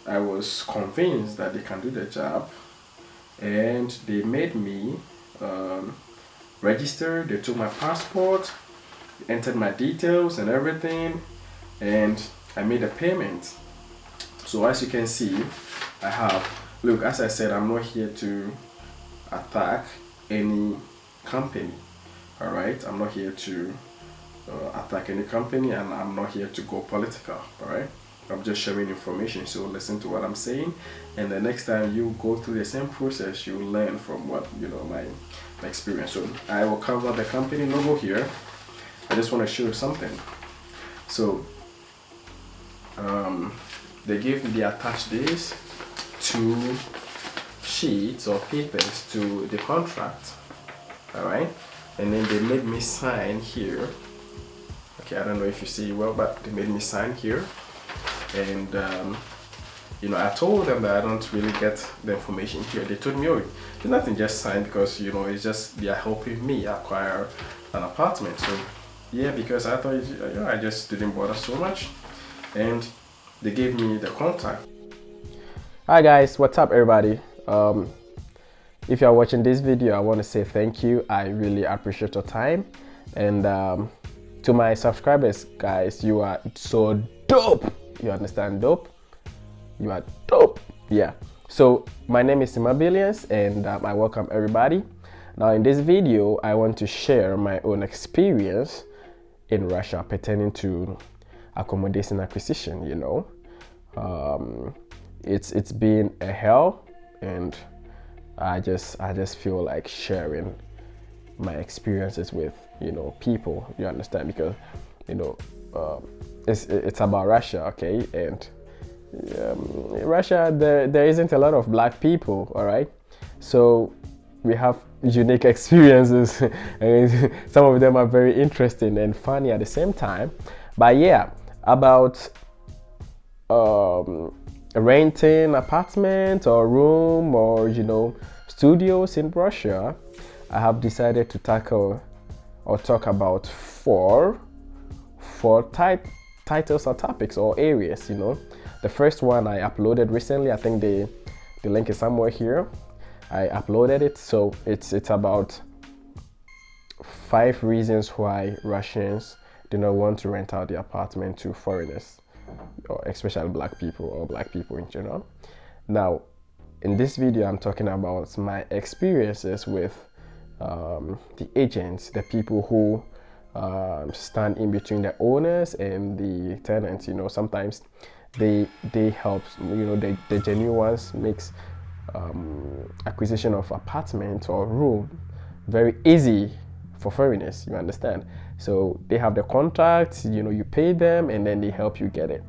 I was convinced that they can do the job, and they made me register. They took my passport, entered my details and everything, and I made a payment. So as you can see, I have, look, as I said, I'm not here to attack any company. All right, I'm not here to attack any company, and I'm not here to go political. All right, I'm just sharing information, so listen to what I'm saying, and the next time you go through the same process, you learn from what my experience. So I will cover the company logo here. I just want to show you something. So they gave me, they attached this 2 sheets or papers to the contract. All right, and then they made me sign here. Okay, I don't know if you see well, but they made me sign here. And I told them that I don't really get the information here. They told me, oh, there's nothing, just sign, because it's just they are helping me acquire an apartment. So yeah, because I thought I just didn't bother so much, and they gave me the contact. Hi guys, what's up everybody? If you are watching this video, I want to say thank you. I really appreciate your time, and to my subscribers, guys, you are so dope. You understand? Dope. You are dope. Yeah. So my name is Imabilians, and I welcome everybody. Now in this video, I want to share my own experience in Russia pertaining to accommodation acquisition. It's been a hell, and I just feel like sharing my experiences with people. You understand? Because it's about Russia, okay? And in Russia, there isn't a lot of black people, all right? So we have unique experiences, and some of them are very interesting and funny at the same time. But yeah, about renting apartment or room or studios in Russia, I have decided to tackle or talk about four titles or topics or areas. The first one I uploaded recently. I think the link is somewhere here. I uploaded it. So it's about 5 reasons why Russians do not want to rent out the apartment to foreigners, or especially black people or black people in general. Now in this video, I'm talking about my experiences with the agents, the people who stand in between the owners and the tenants. Sometimes they help, the genuine ones makes acquisition of apartment or room very easy for foreigners. You understand? So they have the contract, you pay them, and then they help you get it.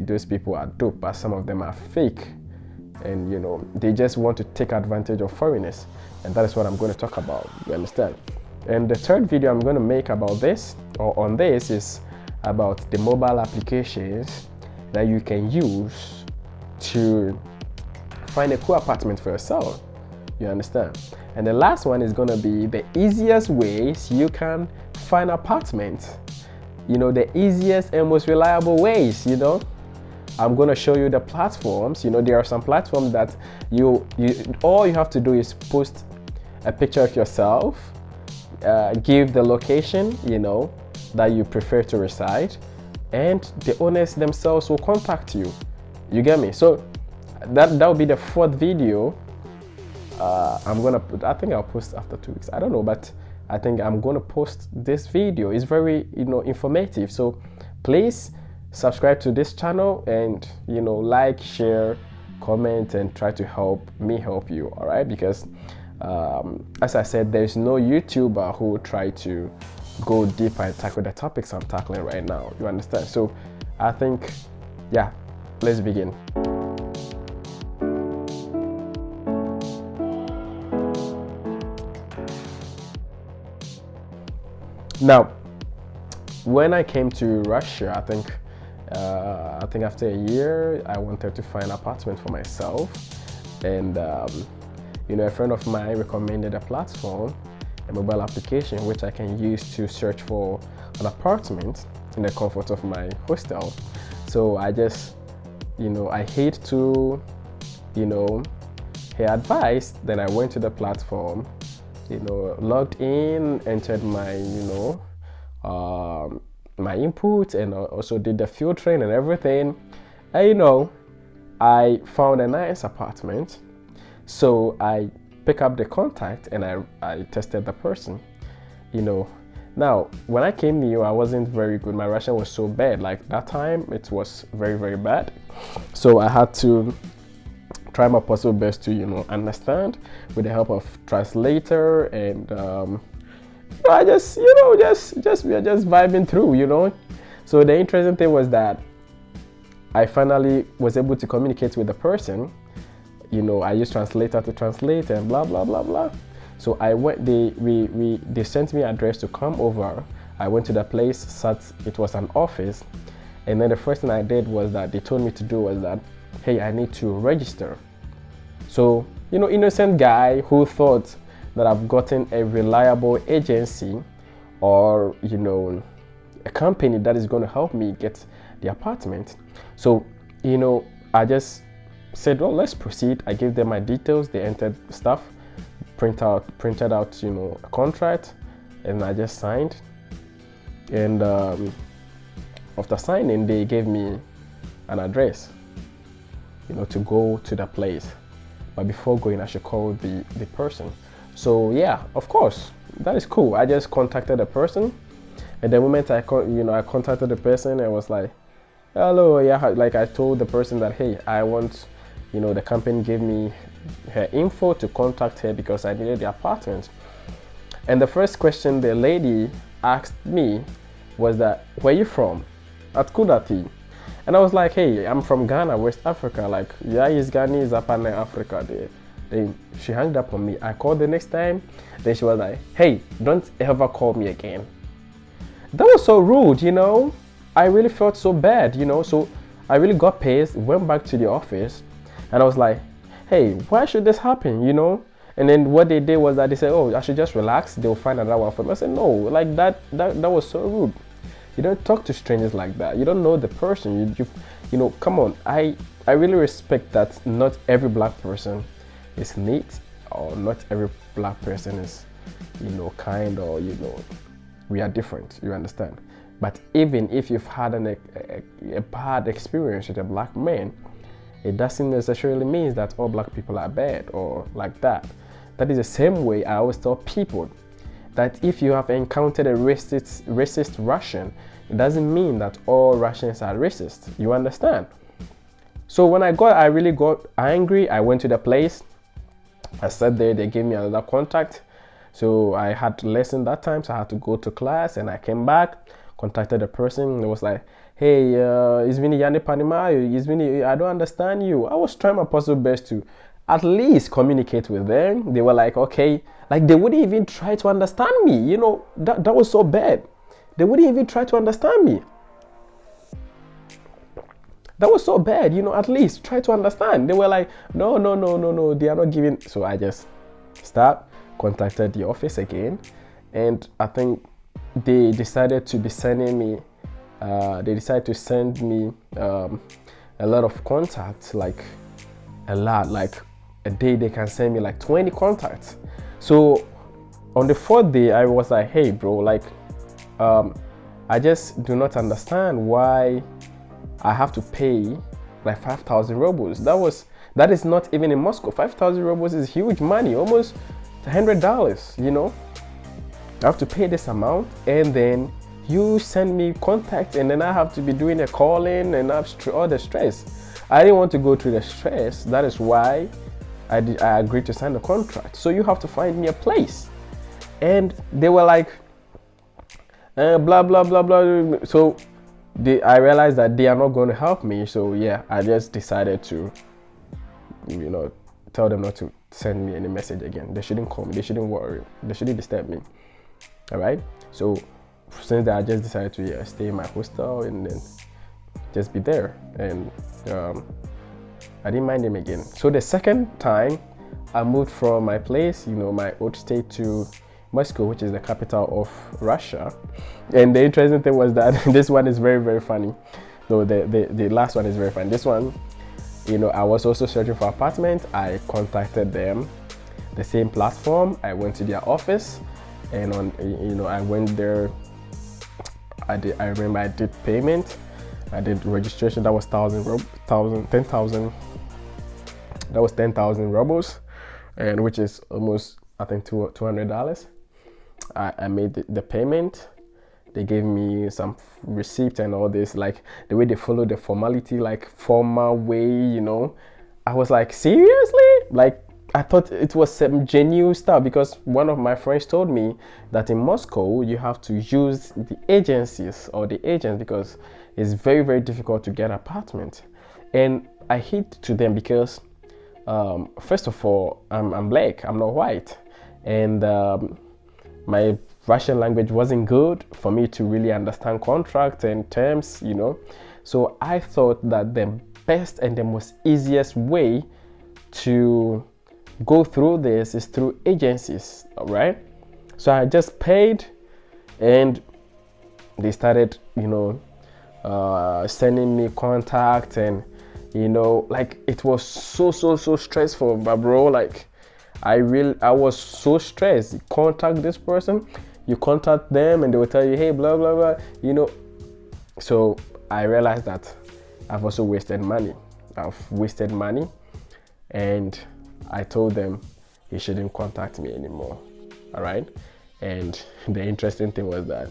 Those people are dope, but some of them are fake, and they just want to take advantage of foreigners, and that is what I'm going to talk about. You understand? And the third video I'm going to make about this, or on this, is about the mobile applications that you can use to find a cool apartment for yourself. You understand? And the last one is going to be the easiest ways you can find apartments. The easiest and most reliable ways. I'm going to show you the platforms. There are some platforms that you all you have to do is post a picture of yourself, give the location that you prefer to reside, and the owners themselves will contact you. You get me? So that will be the 4th video. I think I'll post after 2 weeks. I don't know, but I think I'm going to post this video. It's very informative. So please subscribe to this channel, and like, share, comment, and try to help me help you. All right? Because as I said, there's no YouTuber who will try to go deeper and tackle the topics I'm tackling right now. You understand? So I think, yeah, let's begin. Now, when I came to Russia, I think after a year, I wanted to find an apartment for myself, and a friend of mine recommended a platform, a mobile application, which I can use to search for an apartment in the comfort of my hostel. So I just I hate to, hear advice. Then I went to the platform, logged in, entered my, my input, and also did the filtering and everything. And I found a nice apartment. So I pick up the contact and I tested the person. Now when I came new, I wasn't very good. My Russian was so bad. Like that time it was very, very bad. So I had to try my possible best to understand with the help of translator, and I just we are just vibing through. So the interesting thing was that I finally was able to communicate with the person. I used translator to translate and blah blah blah blah. So I went. They sent me address to come over. I went to the place. It was an office, and then the first thing I did was that they told me to do was that, hey, I need to register. So innocent guy who thought that I've gotten a reliable agency or a company that is going to help me get the apartment. So I just said, well, let's proceed. I gave them my details. They entered stuff, printed out a contract, and I just signed. And after signing, they gave me an address to go to the place. But before going, I should call the person. So yeah, of course, that is cool. I just contacted the person, and the moment I contacted the person, I was like, hello, yeah, like I told the person that, hey, I want, the company gave me her info to contact her because I needed the apartment. And the first question the lady asked me was that, where are you from? At Kudati. And I was like, hey, I'm from Ghana, West Africa. Like, yeah, he's Ghanese, up in Africa. Then she hung up on me. I called the next time. Then she was like, hey, don't ever call me again. That was so rude, I really felt so bad, So I really got pissed, went back to the office, and I was like, hey, why should this happen, And then what they did was that they said, oh, I should just relax. They'll find another one for me. I said, no, like that was so rude. You don't talk to strangers like that. You don't know the person. You come on. I really respect that not every black person is neat, or not every black person is, kind, or we are different. You understand? But even if you've had a bad experience with a black man, it doesn't necessarily mean that all black people are bad or like that. That is the same way I always tell people that if you have encountered a racist Russian, it doesn't mean that all Russians are racist. You understand? So when I really got angry, I went to the place. I sat there, they gave me another contact. So I had lesson that time, so I had to go to class, and I came back, contacted the person. It was like, hey, Izvini Yane Panima, Izvini, I don't understand you. I was trying my possible best to at least communicate with them. They were like, okay, like they wouldn't even try to understand me. That was so bad. They wouldn't even try to understand me. That was so bad, at least try to understand. They were like, no, they are not giving. So I just stopped, contacted the office again, and I think they decided to be sending me, they decided to send me a lot of contacts, like a lot, like a day they can send me like 20 contacts. So on the fourth day, I was like, hey bro, like, I just do not understand why I have to pay like 5,000 rubles. That is not even in Moscow. 5,000 rubles is huge money, almost $100, I have to pay this amount, and then you send me contacts, and then I have to be doing a calling, and I have all the stress. I didn't want to go through the stress. That is why I agreed to sign the contract. So you have to find me a place. And they were like, blah, blah, blah, blah. So I realized that they are not going to help me. So yeah, I just decided to, tell them not to send me any message again. They shouldn't call me. They shouldn't worry. They shouldn't disturb me. All right. So since that, I just decided to stay in my hostel and then just be there. And I didn't mind them again. So the second time I moved from my place, my old state, to Moscow, which is the capital of Russia. And the interesting thing was that this one is very, very funny. No, the last one is very funny. This one, I was also searching for apartments. I contacted them, the same platform. I went to their office, and I went there. I remember I did payment. I did registration. That was 10,000. That was 10,000 rubles, and which is almost, I think, $200. I made the payment. They gave me some receipt and all this, like the way they follow the formality, like formal way. I was like, seriously? Like, I thought it was some genuine stuff, because one of my friends told me that in Moscow you have to use the agencies or the agents, because it's very, very difficult to get apartment. And I hate to them because first of all, I'm black, I'm not white, and my Russian language wasn't good for me to really understand contracts and terms, So I thought that the best and the most easiest way to go through this is through agencies, all right? So I just paid, and they started, sending me contact, and like it was so stressful, but bro, like I was so stressed. You contact this person, you contact them, and they will tell you, hey, blah blah blah, So I realized that I've also wasted money. And I told them he shouldn't contact me anymore. All right. And the interesting thing was that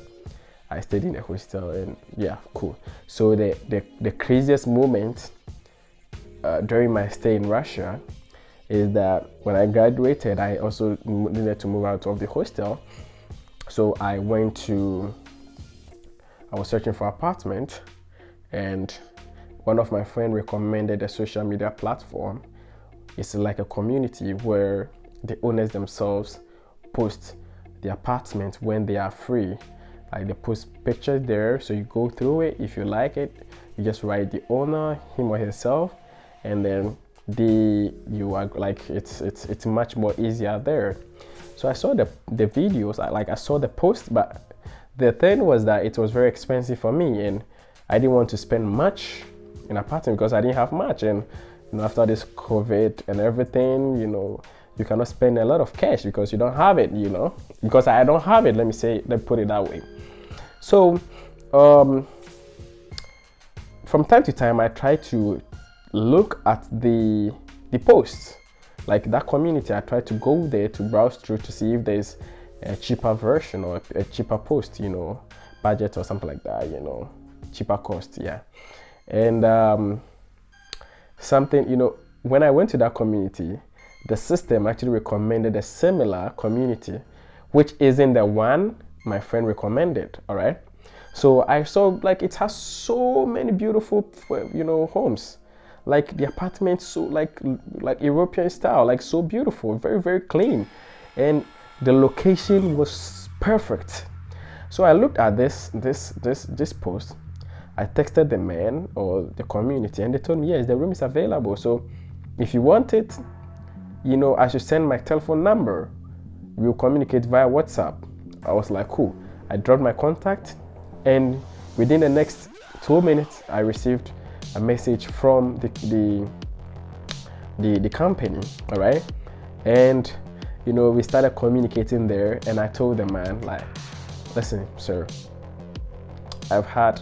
I stayed in a hostel, and yeah, cool. So the craziest moment during my stay in Russia is that when I graduated, I also needed to move out of the hostel. So I was searching for apartment, and one of my friends recommended a social media platform. It's like a community where the owners themselves post the apartment when they are free. Like they post pictures there, so you go through it. If you like it, you just write the owner, him or herself, and then you are like, it's much more easier there. So I saw the videos, I saw the post, but the thing was that it was very expensive for me, and I didn't want to spend much in apartment because I didn't have much. And after this COVID and everything, you cannot spend a lot of cash because you don't have it, because I don't have it. Let me put it that way. So from time to time, I try to look at the posts, like that community. I try to go there to browse through to see if there's a cheaper version or a cheaper post, budget or something like that, cheaper cost, yeah. And something, when I went to that community, the system actually recommended a similar community, which isn't the one my friend recommended. All right. So I saw like it has so many beautiful, homes, like the apartments, so like European style, like so beautiful, very, very clean. And the location was perfect. So I looked at this post. I texted the man or the community, and they told me, yes, the room is available. So if you want it, I should send my telephone number. We'll communicate via WhatsApp. I was like, cool. I dropped my contact, and within the next 2 minutes, I received a message from the company. All right. And, we started communicating there, and I told the man, like, listen, sir, I've had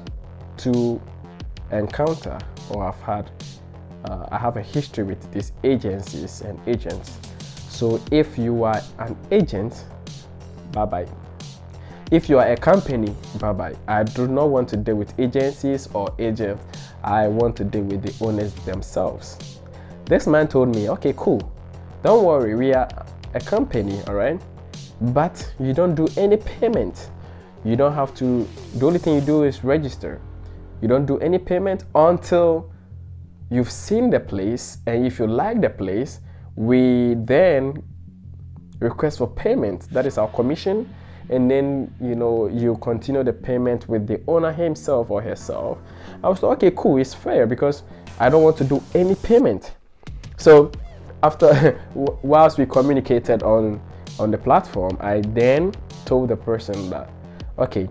to encounter, or I have a history with these agencies and agents. So if you are an agent, bye-bye. If you are a company, bye-bye. I do not want to deal with agencies or agents. I want to deal with the owners themselves. This man told me, okay, cool. Don't worry, we are a company, all right? But you don't do any payment. You don't have to, the only thing you do is register. You don't do any payment until you've seen the place, and if you like the place, we then request for payment. That is our commission, and then you continue the payment with the owner himself or herself. I was like, okay, cool, it's fair because I don't want to do any payment. So after whilst we communicated on the platform, I then told the person that, okay,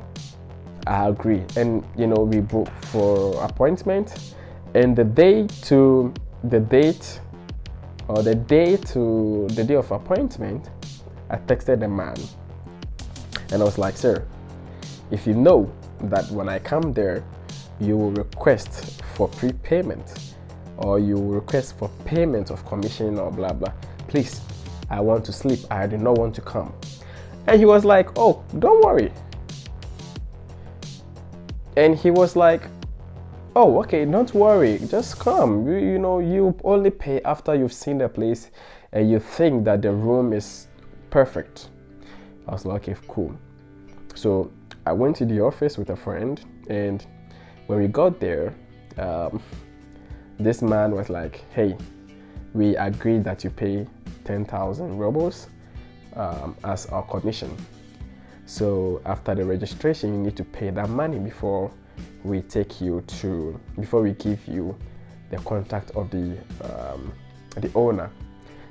I agree, and we booked for appointment, and the day to the date or the day of appointment, I texted the man and I was like, sir, if you know that when I come there, you will request for prepayment or you will request for payment of commission or blah blah, please, I want to sleep, I do not want to come. And he was like, oh, don't worry. And he was like, oh, okay, don't worry, just come. You know, you only pay after you've seen the place and you think that the room is perfect. I was like, okay, cool. So I went to the office with a friend, and when we got there, this man was like, hey, we agreed that you pay 10,000 rubles as our commission. So after the registration, you need to pay that money before we give you the contact of the owner.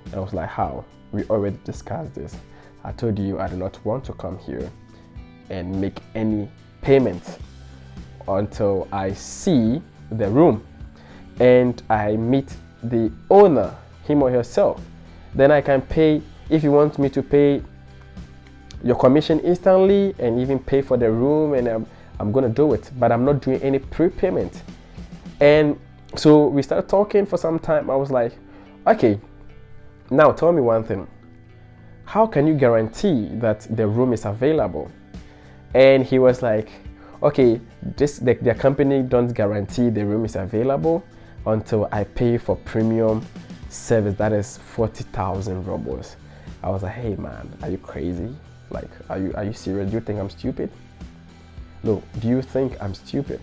And I was like, how? We already discussed this. I told you I do not want to come here and make any payment until I see the room and I meet the owner, him or herself. Then I can pay. If you want me to pay your commission instantly and even pay for the room, and I'm gonna do it, but I'm not doing any prepayment. And so we started talking for some time. I was like, okay, now tell me one thing. How can you guarantee that the room is available? And he was like, okay, the company don't guarantee the room is available until I pay for premium service, that is 40,000 rubles. I was like, hey man, are you crazy? Like, are you serious? Do you think I'm stupid? No, do you think I'm stupid?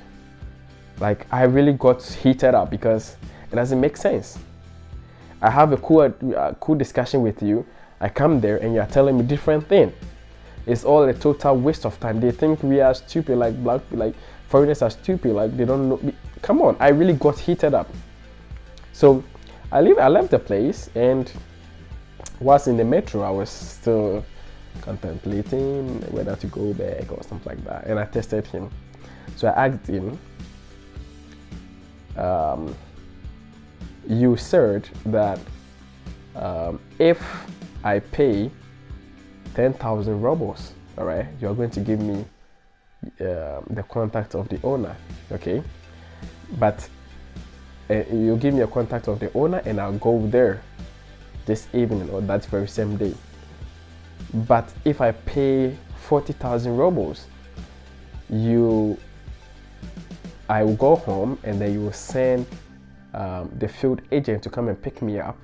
Like, I really got heated up because it doesn't make sense. I have a cool discussion with you. I come there and you're telling me different thing. It's all a total waste of time. They think we are stupid, like foreigners are stupid, like they don't know. Come on, I really got heated up. So I left the place, and whilst in the metro, I was still contemplating whether to go back or something like that. And I tested him. So I asked him, you said that if I pay 10,000 rubles, all right, you're going to give me the contact of the owner, okay? But you give me a contact of the owner and I'll go there this evening or that very same day. But if I pay 40,000 rubles, I will go home and then you will send the field agent to come and pick me up,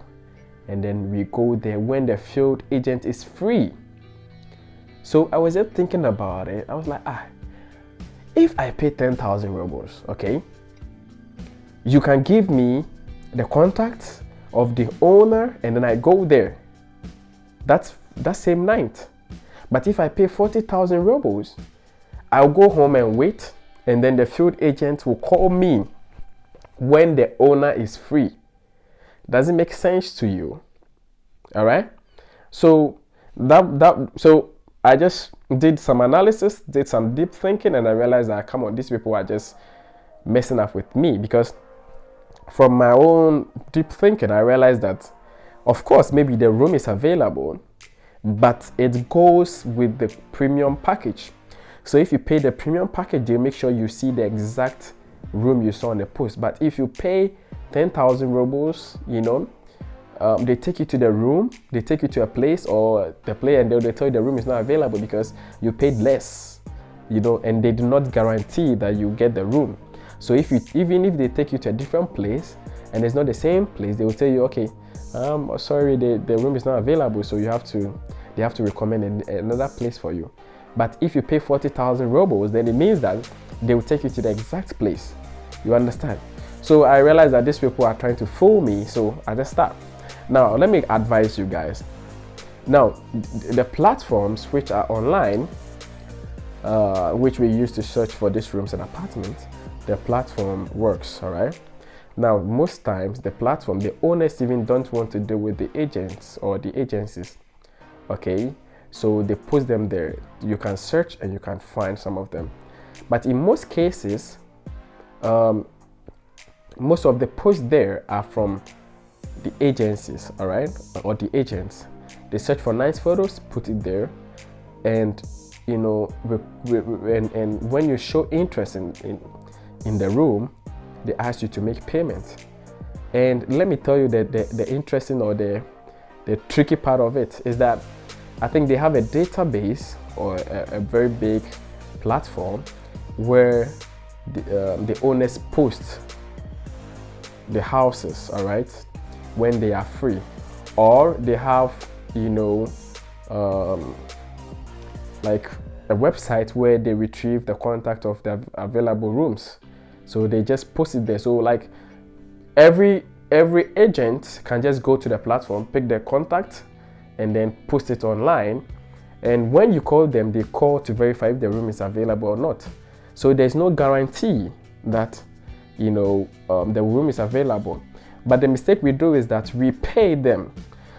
and then we go there when the field agent is free. So I was just thinking about it. I was like, if I pay 10,000 rubles, okay, you can give me the contact of the owner and then I go there. That's that same night. But if I pay 40,000 rubles, I'll go home and wait, and then the field agent will call me when the owner is free. Does it make sense to you? All right. So so I just did some analysis, did some deep thinking, and I realized that, come on, these people are just messing up with me. Because from my own deep thinking, I realized that, of course, maybe the room is available, but it goes with the premium package. So if you pay the premium package, they make sure you see the exact room you saw on the post. But if you pay 10,000 rubles, you know, they take you to the room, they take you to a place or the place, and they tell you the room is not available because you paid less, you know, and they do not guarantee that you get the room. So even if they take you to a different place and it's not the same place, they will tell you, okay, sorry, the room is not available, so they have to recommend another place for you. But if you pay 40,000 rubles, then it means that they will take you to the exact place. You understand? So I realized that these people are trying to fool me, so I just stopped. Now, let me advise you guys. Now, the platforms which are online, which we use to search for these rooms and apartments, the platform works, all right? Now, most times, the platform, the owners even don't want to deal with the agents or the agencies, okay? So they post them there. You can search and you can find some of them. But in most cases, most of the posts there are from the agencies, all right, or the agents. They search for nice photos, put it there, and you know, and when you show interest in the room, they ask you to make payment. And let me tell you that the interesting or the tricky part of it is that I think they have a database or a very big platform where the owners post the houses, all right, when they are free, or they have, you know, like a website where they retrieve the contact of the available rooms, so they just post it there. So like every agent can just go to the platform, pick their contact, and then post it online. And when you call them, they call to verify if the room is available or not. So there's no guarantee that, you know, the room is available. But the mistake we do is that we pay them.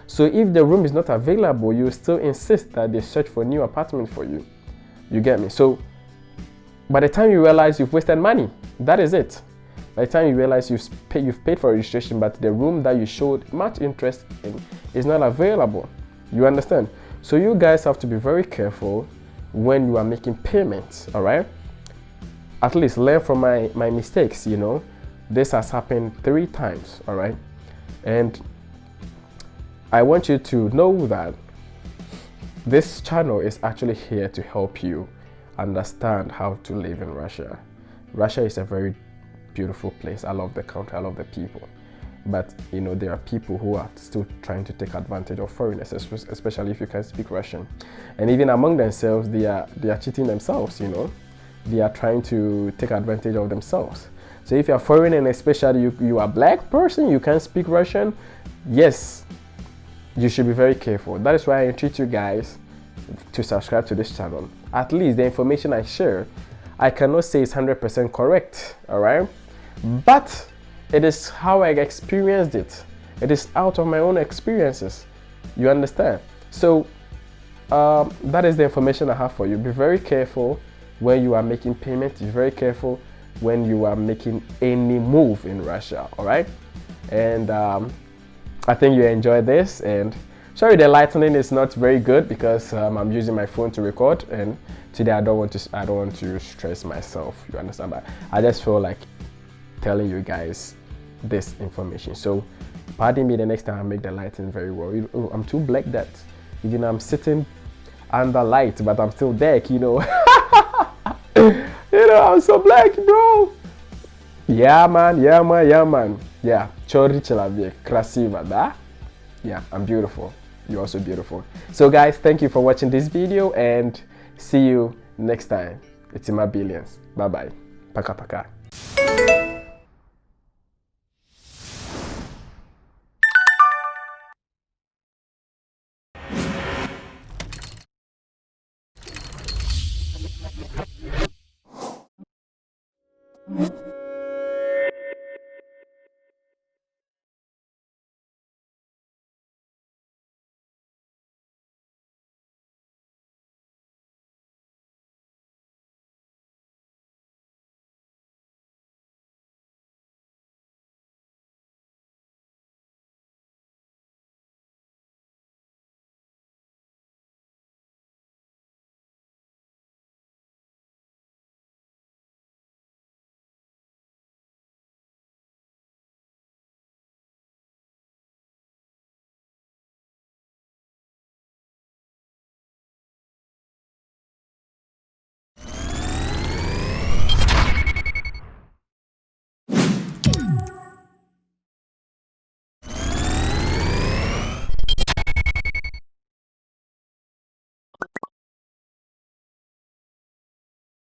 So if the room is not available, you still insist that they search for a new apartment for you. You get me? So by the time you realize you've wasted money, that is it. By the time you realize you've paid for registration, but the room that you showed much interest in is not available. You understand? So you guys have to be very careful when you are making payments, all right? At least learn from my mistakes, you know. This has happened 3 times, all right? And I want you to know that this channel is actually here to help you understand how to live in Russia. Russia is a very beautiful place. I love the country, I love the people. But you know, there are people who are still trying to take advantage of foreigners, especially if you can speak Russian. And even among themselves, they are cheating themselves, you know. They are trying to take advantage of themselves. So if you're foreign, and especially you are a black person, you can't speak Russian, yes, you should be very careful. That is why I entreat you guys to subscribe to this channel. At least the information I share, I cannot say it's 100% correct, all right? But it is how I experienced it. It is out of my own experiences. You understand? So that is the information I have for you. Be very careful when you are making payments. Be very careful when you are making any move in Russia, all right? And I think you enjoyed this. And sorry, the lighting is not very good because I'm using my phone to record, and today I don't want to stress myself. You understand? But I just feel like telling you guys this information. So pardon me the next time I make the lighting very well. Oh, I'm too black that even I'm sitting under light, but I'm still dark, you know. You know, I'm so black, bro. Yeah, man. Yeah, chori человек, красиво, да? Yeah, I'm beautiful. You're also beautiful. So guys, thank you for watching this video, and see you next time. It's in my billions. Bye bye. Пока-пока.